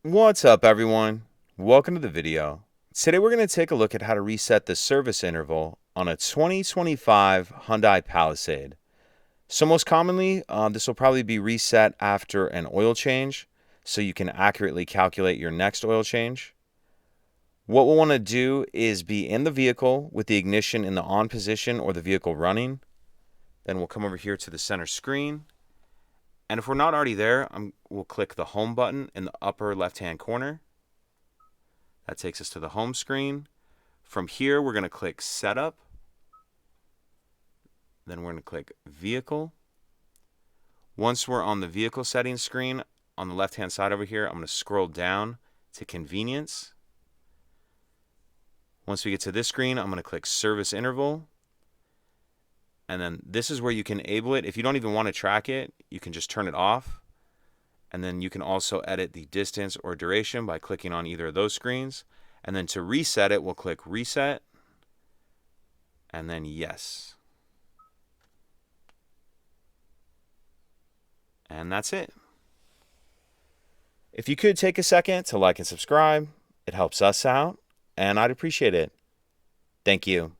What's up, everyone? Welcome to the video. Today we're going to take a look at how to reset the service interval on a 2025 Hyundai Palisade. So most commonly, this will probably be reset after an oil change, so you can accurately calculate your next oil change. What we'll want to do is be in the vehicle with the ignition in the on position or the vehicle running. Then we'll come over here to the center screen. And if we're not already there, we'll click the home button in the upper left-hand corner. That takes us to the home screen. From here, we're going to click Setup. Then we're going to click Vehicle. Once we're on the vehicle settings screen, on the left-hand side over here, I'm going to scroll down to Convenience. Once we get to this screen, I'm going to click Service Interval. And then this is where you can enable it. If you don't even want to track it, you can just turn it off. And then you can also edit the distance or duration by clicking on either of those screens. And then to reset it, we'll click Reset. And then Yes. And that's it. If you could take a second to like and subscribe, it helps us out, and I'd appreciate it. Thank you.